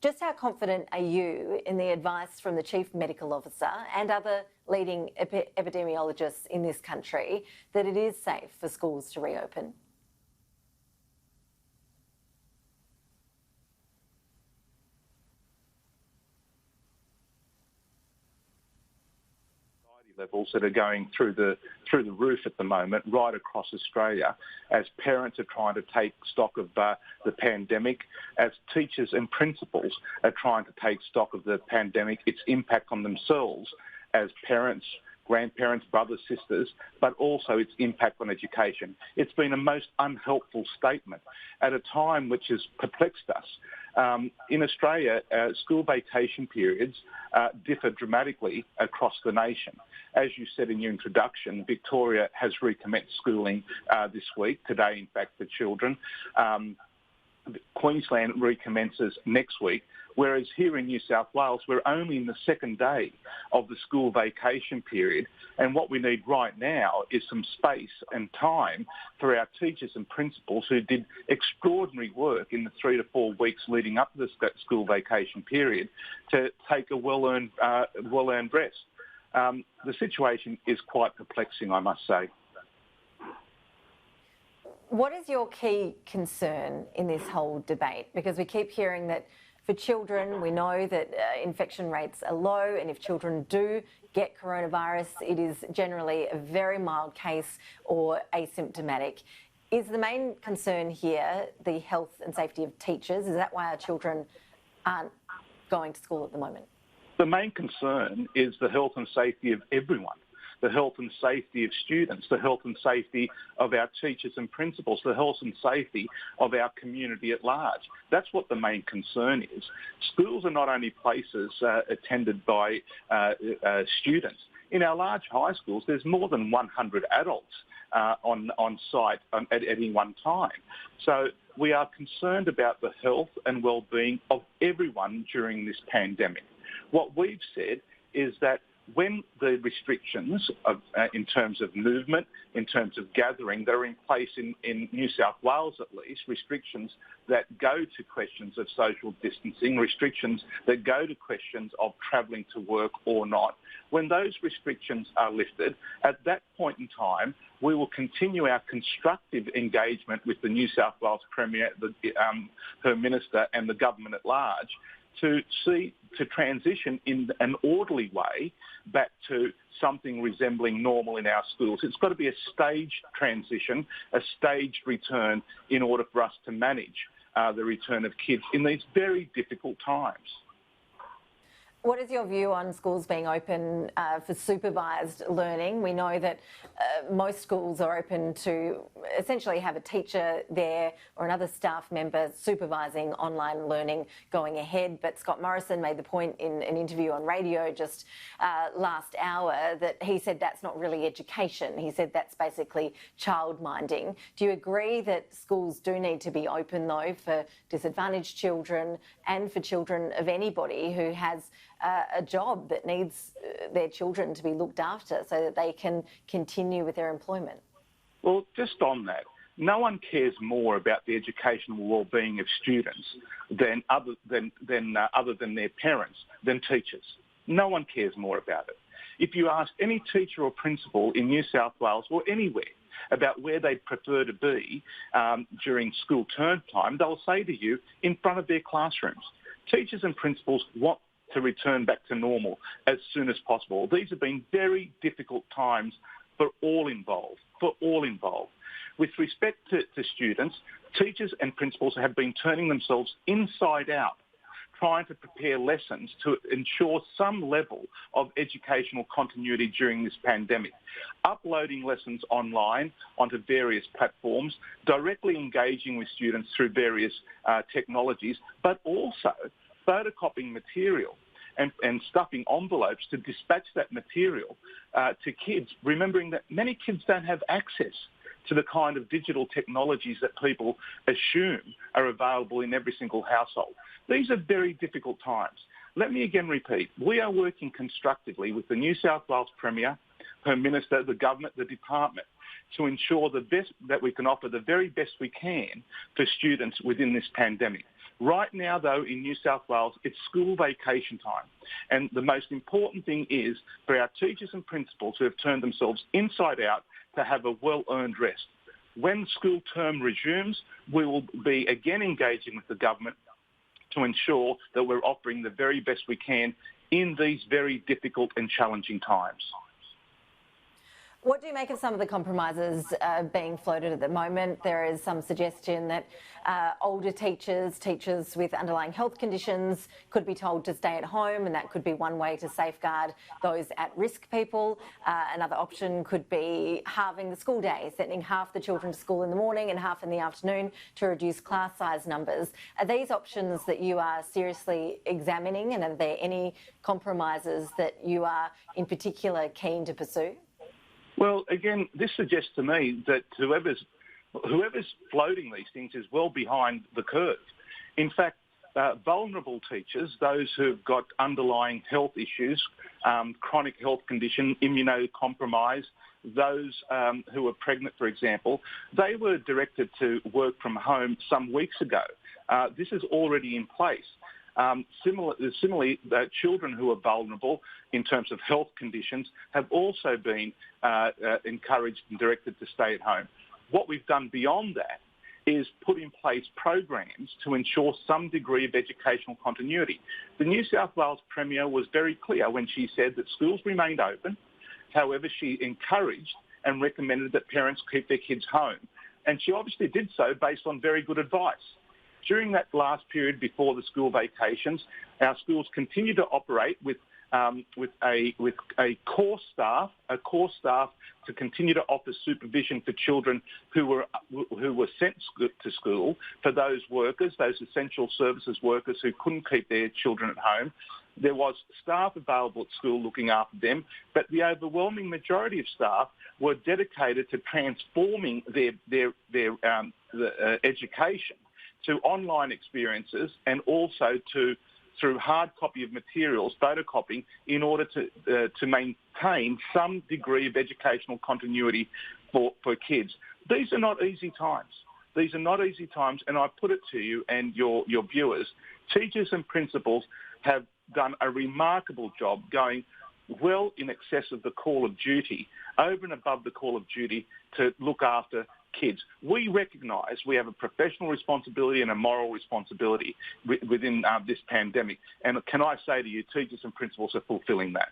Just how confident are you in the advice from the Chief Medical Officer and other leading epidemiologists in this country that it is safe for schools to reopen? Levels that are going through the roof at the moment, right across Australia, as parents are trying to take stock of the pandemic, as teachers and principals are trying to take stock of the pandemic, its impact on themselves as parents, grandparents, brothers, sisters, but also its impact on education. It's been a most unhelpful statement at a time which has perplexed us. In Australia, school vacation periods differ dramatically across the nation. As you said in your introduction, Victoria has recommenced schooling this week, today in fact for children. Queensland recommences next week, whereas here in New South Wales, we're only in the second day of the school vacation period. And what we need right now is some space and time for our teachers and principals who did extraordinary work in the 3 to 4 weeks leading up to the school vacation period to take a well-earned rest. The situation is quite perplexing, I must say. What is your key concern in this whole debate? Because we keep hearing that for children, we know that infection rates are low, and if children do get coronavirus, it is generally a very mild case or asymptomatic. Is the main concern here the health and safety of teachers? Is that why our children aren't going to school at the moment? The main concern is the health and safety of everyone. The health and safety of students, the health and safety of our teachers and principals, the health and safety of our community at large. That's what the main concern is. Schools are not only places attended by students. In our large high schools, there's more than 100 adults on site at any one time. So we are concerned about the health and well-being of everyone during this pandemic. What we've said is that when the restrictions in terms of movement, in terms of gathering, that are in place in New South Wales at least, restrictions that go to questions of social distancing, restrictions that go to questions of travelling to work or not, when those restrictions are lifted, at that point in time, we will continue our constructive engagement with the New South Wales Premier, her Minister and the government at large, to transition in an orderly way back to something resembling normal in our schools. It's got to be a staged transition, a staged return in order for us to manage the return of kids in these very difficult times. What is your view on schools being open for supervised learning? We know that most schools are open to essentially have a teacher there or another staff member supervising online learning going ahead. But Scott Morrison made the point in an interview on radio just last hour that he said that's not really education. He said that's basically childminding. Do you agree that schools do need to be open, though, for disadvantaged children and for children of anybody who has a job that needs their children to be looked after so that they can continue with their employment? Well, just on that, no one cares more about the educational well-being of students other than their parents, than teachers. No one cares more about it. If you ask any teacher or principal in New South Wales or anywhere about where they'd prefer to be during school term time, they'll say to you, in front of their classrooms. Teachers and principals want to return back to normal as soon as possible. These have been very difficult times for all involved, With respect to students, teachers and principals have been turning themselves inside out, trying to prepare lessons to ensure some level of educational continuity during this pandemic, uploading lessons online onto various platforms, directly engaging with students through various technologies, but also photocopying material and stuffing envelopes to dispatch that material to kids, remembering that many kids don't have access to the kind of digital technologies that people assume are available in every single household. These are very difficult times. Let me again repeat, we are working constructively with the New South Wales Premier, her Minister, the government, the department, to ensure the best that we can offer, the very best we can for students within this pandemic. Right now, though, in New South Wales, it's school vacation time. And the most important thing is for our teachers and principals who have turned themselves inside out to have a well-earned rest. When school term resumes, we will be again engaging with the government to ensure that we're offering the very best we can in these very difficult and challenging times. What do you make of some of the compromises being floated at the moment? There is some suggestion that older teachers with underlying health conditions could be told to stay at home, and that could be one way to safeguard those at-risk people. Another option could be halving the school day, sending half the children to school in the morning and half in the afternoon to reduce class size numbers. Are these options that you are seriously examining, and are there any compromises that you are in particular keen to pursue? Well, again, this suggests to me that whoever's floating these things is well behind the curve. In fact, vulnerable teachers, those who've got underlying health issues, chronic health condition, immunocompromised, those who are pregnant, for example, they were directed to work from home some weeks ago. This is already in place. Similarly, children who are vulnerable in terms of health conditions have also been encouraged and directed to stay at home. What we've done beyond that is put in place programs to ensure some degree of educational continuity. The New South Wales Premier was very clear when she said that schools remained open. However, she encouraged and recommended that parents keep their kids home. And she obviously did so based on very good advice. During that last period before the school vacations, our schools continue to operate with a core staff to continue to offer supervision for children who were sent to school, for those workers, those essential services workers who couldn't keep their children at home. There was staff available at school looking after them, but the overwhelming majority of staff were dedicated to transforming their education to online experiences, and also through hard copy of materials, photocopying, in order to maintain some degree of educational continuity for kids. These are not easy times. These are not easy times, and I put it to you and your viewers, teachers and principals have done a remarkable job going well in excess of the call of duty, over and above the call of duty to look after kids. We recognise we have a professional responsibility and a moral responsibility within this pandemic. And can I say to you, teachers and principals are fulfilling that.